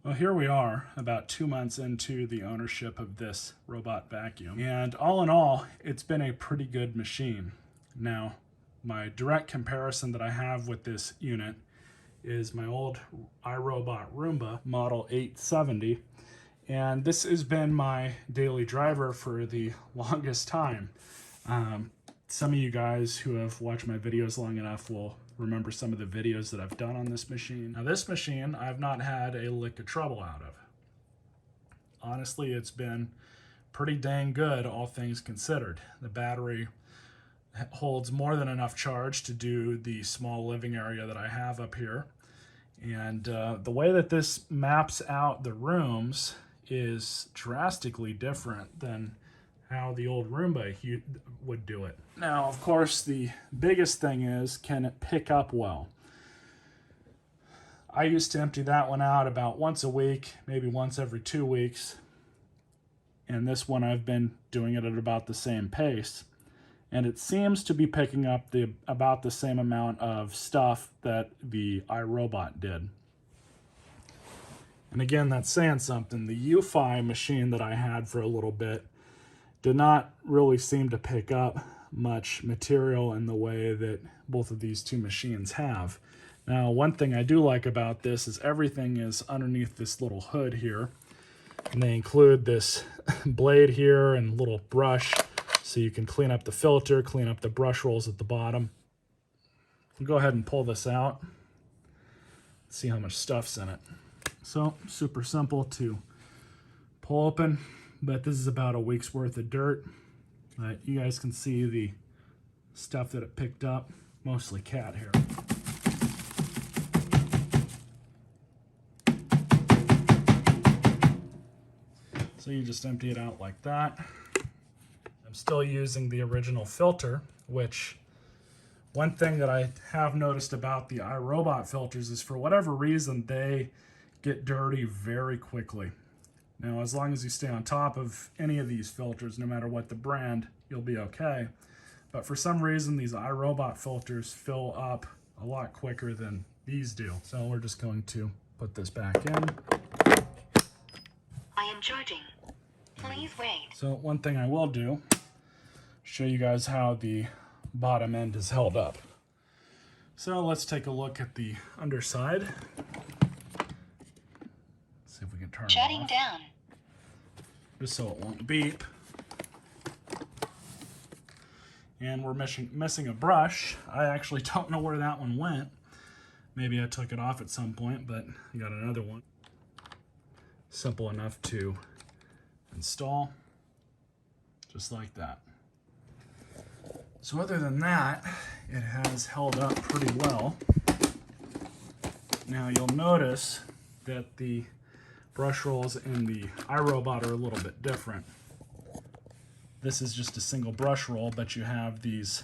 Well, here we are about 2 months into the ownership of this robot vacuum. And all in all, it's been a pretty good machine. Now, my direct comparison that I have with this unit is my old iRobot Roomba model 870. And this has been my daily driver for the longest time. Some of you guys who have watched my videos long enough will remember some of the videos that I've done on this machine. Now this machine I've not had a lick of trouble out of. Honestly, it's been pretty dang good, all things considered. The battery holds more than enough charge to do the small living area that I have up here. And the way that this maps out the rooms is drastically different than how the old Roomba would do it. Now, of course, the biggest thing is, can it pick up well? I used to empty that one out about once a week, maybe once every 2 weeks. And this one I've been doing it at about the same pace. And it seems to be picking up about the same amount of stuff that the iRobot did. And again, that's saying something. The UFi machine that I had for a little bit did not really seem to pick up much material in the way that both of these two machines have. Now, one thing I do like about this is everything is underneath this little hood here. And they include this blade here and little brush so you can clean up the filter, clean up the brush rolls at the bottom. I'll go ahead and pull this out. See how much stuff's in it. So, super simple to pull open. But this is about a week's worth of dirt. But you guys can see the stuff that it picked up, mostly cat hair. So you just empty it out like that. I'm still using the original filter, which one thing that I have noticed about the iRobot filters is for whatever reason, they get dirty very quickly. Now, as long as you stay on top of any of these filters, no matter what the brand, you'll be okay. But for some reason, these iRobot filters fill up a lot quicker than these do. So we're just going to put this back in. I am charging. Please wait. So one thing I will do, show you guys how the bottom end is held up. So let's take a look at the underside. See if we can turn it Shutting off. down. Just so it won't beep. And we're missing a brush. I actually don't know where that one went. Maybe I took it off at some point, but I got another one. Simple enough to install, just like that. So other than that, it has held up pretty well. Now you'll notice that the brush rolls in the iRobot are a little bit different. This is just a single brush roll, but you have these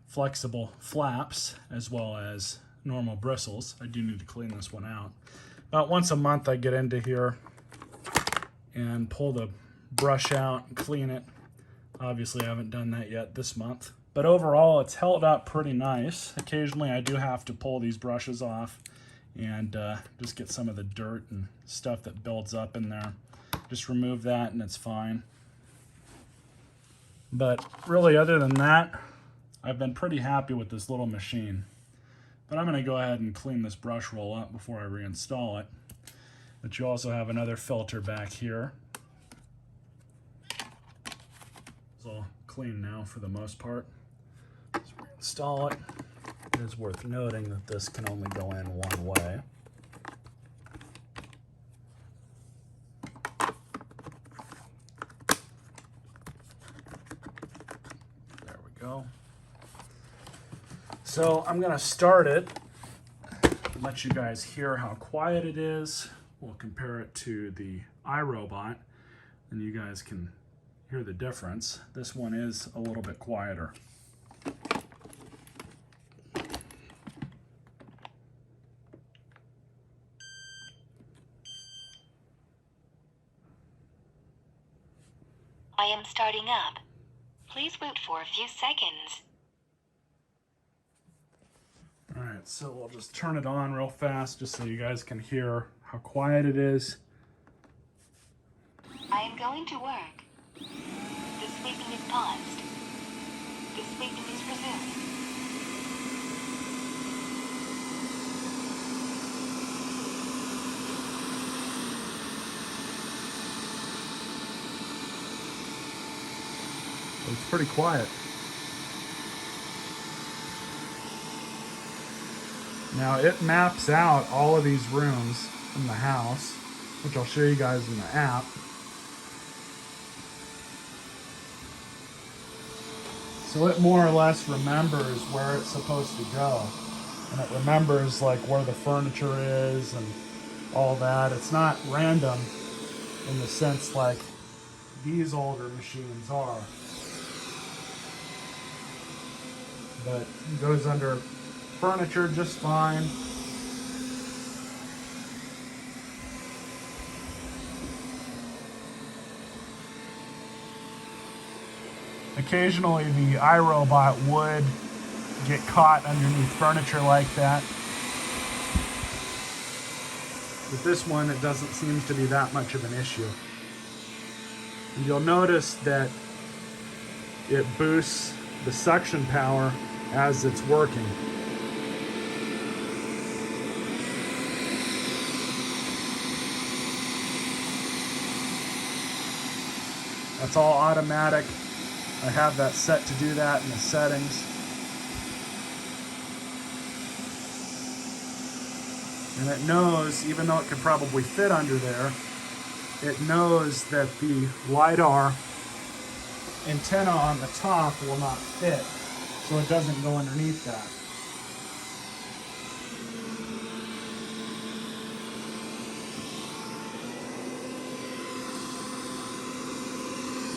flexible flaps as well as normal bristles. I do need to clean this one out. About once a month I get into here and pull the brush out and clean it. Obviously I haven't done that yet this month. But overall it's held up pretty nice. Occasionally I do have to pull these brushes off and just get some of the dirt and stuff that builds up in there. Just remove that and it's fine. But really, other than that, I've been pretty happy with this little machine. But I'm going to go ahead and clean this brush roll up before I reinstall it. But you also have another filter back here. It's all clean now for the most part. Let's reinstall it. It is worth noting that this can only go in one way. There we go. So I'm going to start it, let you guys hear how quiet it is. We'll compare it to the iRobot, and you guys can hear the difference. This one is a little bit quieter. I am starting up. Please wait for a few seconds. All right, So we'll just turn it on real fast just so you guys can hear how quiet it is. I am going to work. The sweeping is paused. The sweeping is resumed. It's pretty quiet. Now it maps out all of these rooms in the house, which I'll show you guys in the app. So it more or less remembers where it's supposed to go. And it remembers like where the furniture is and all that. It's not random in the sense like these older machines are. But it goes under furniture just fine. Occasionally the iRobot would get caught underneath furniture like that. With this one, it doesn't seem to be that much of an issue. And you'll notice that it boosts the suction power as it's working. That's all automatic. I have that set to do that in the settings. And it knows, even though it could probably fit under there, it knows that the LiDAR antenna on the top will not fit, so it doesn't go underneath that.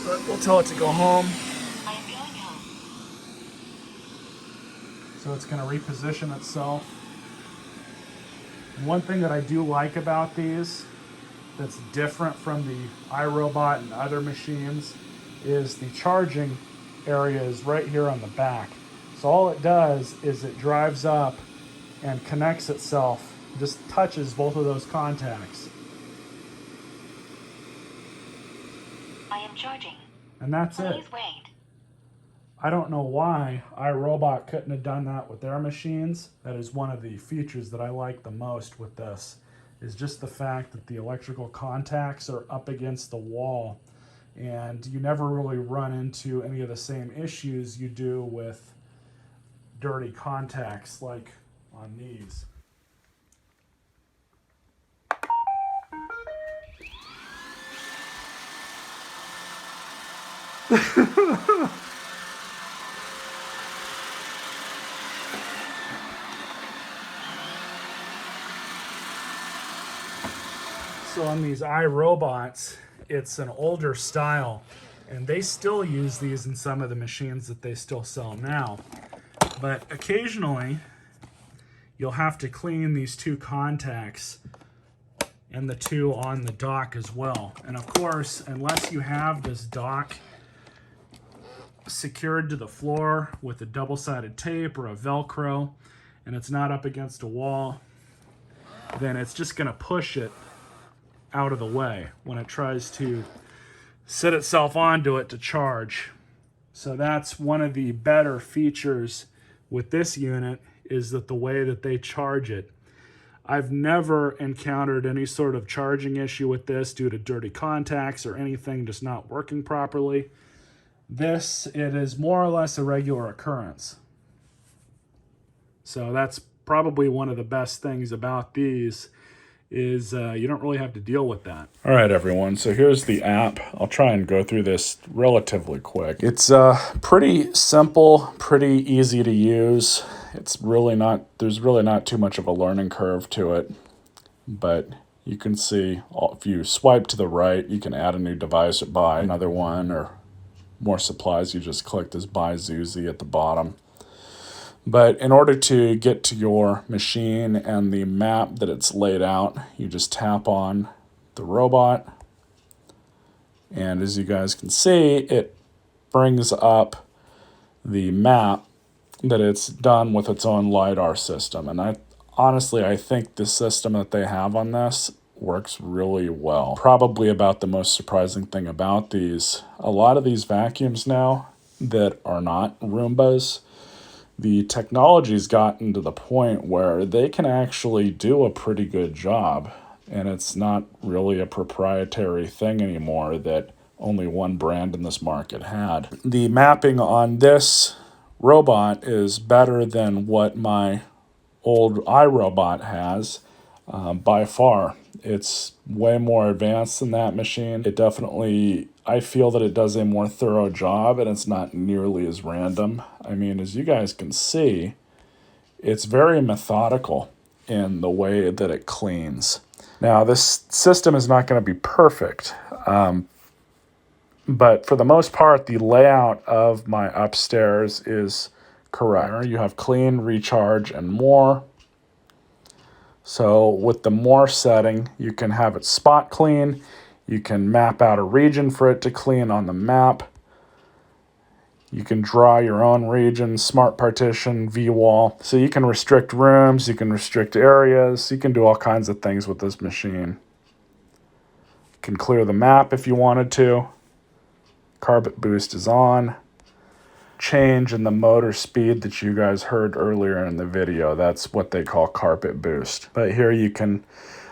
But we'll tell it to go home. I am going home. So it's going to reposition itself. One thing that I do like about these that's different from the iRobot and other machines is the charging area is right here on the back. So all it does is it drives up and connects itself, just touches both of those contacts. I am charging. And that's it. Please wait. I don't know why iRobot couldn't have done that with their machines. That is one of the features that I like the most with this, is just the fact that the electrical contacts are up against the wall, and you never really run into any of the same issues you do with dirty contacts like on these. So on these iRobots, it's an older style, and they still use these in some of the machines that they still sell now. But occasionally, you'll have to clean these two contacts and the two on the dock as well. And of course, unless you have this dock secured to the floor with a double-sided tape or a Velcro, and it's not up against a wall, then it's just going to push it out of the way when it tries to set itself onto it to charge. So that's one of the better features with this unit, is that the way that they charge it. I've never encountered any sort of charging issue with this due to dirty contacts or anything just not working properly. This, it is more or less a regular occurrence. So that's probably one of the best things about these, is you don't really have to deal with that. All right, everyone, so here's the app. I'll try and go through this relatively quick. It's pretty simple, pretty easy to use. It's really not, there's really not too much of a learning curve to it, but you can see if you swipe to the right, you can add a new device or buy another one, or more supplies, you just click this buy Zoozee at the bottom. But in order to get to your machine and the map that it's laid out, you just tap on the robot. And as you guys can see, it brings up the map that it's done with its own LiDAR system. And I think the system that they have on this works really well. Probably about the most surprising thing about these, a lot of these vacuums now that are not Roombas, the technology's gotten to the point where they can actually do a pretty good job. And it's not really a proprietary thing anymore that only one brand in this market had. The mapping on this robot is better than what my old iRobot has by far. It's way more advanced than that machine. It definitely, I feel that it does a more thorough job, and it's not nearly as random. I mean, as you guys can see, it's very methodical in the way that it cleans. Now, this system is not going to be perfect, but for the most part, the layout of my upstairs is correct. You have clean, recharge, and more. So with the more setting, you can have it spot clean. You can map out a region for it to clean on the map. You can draw your own region, smart partition, V-wall. So you can restrict rooms, you can restrict areas, you can do all kinds of things with this machine. You can clear the map if you wanted to. Carpet boost is on. Change in the motor speed that you guys heard earlier in the video. That's what they call carpet boost. But here you can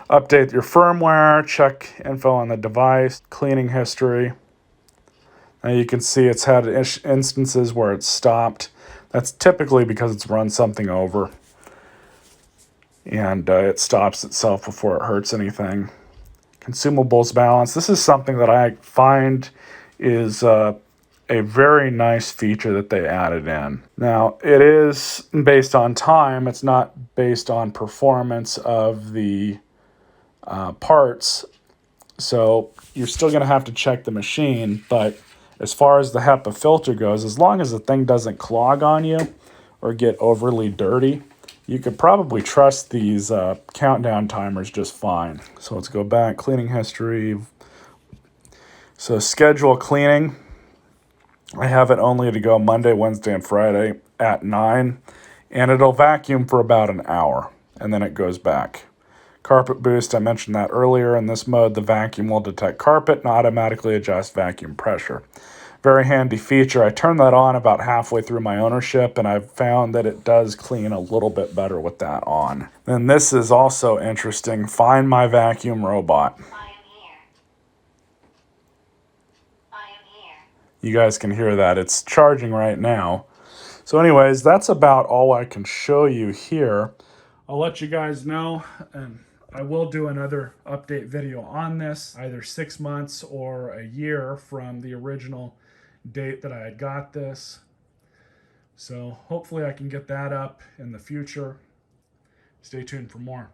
update your firmware, check info on the device, cleaning history. Now you can see it's had instances where it's stopped. That's typically because it's run something over and it stops itself before it hurts anything. Consumables balance. This is something that I find is a very nice feature that they added in. Now, it is based on time. It's not based on performance of the parts. So you're still going to have to check the machine. But as far as the HEPA filter goes, as long as the thing doesn't clog on you or get overly dirty, you could probably trust these countdown timers just fine. So let's go back. Cleaning history. So schedule cleaning. I have it only to go Monday, Wednesday, and Friday at 9, and it'll vacuum for about an hour, and then it goes back. Carpet boost, I mentioned that earlier. In this mode, the vacuum will detect carpet and automatically adjust vacuum pressure. Very handy feature. I turned that on about halfway through my ownership, and I've found that it does clean a little bit better with that on. Then this is also interesting. Find my vacuum robot. You guys can hear that. It's charging right now. So anyways, that's about all I can show you here. I'll let you guys know, and I will do another update video on this, either 6 months or a year from the original date that I had got this. So hopefully I can get that up in the future. Stay tuned for more.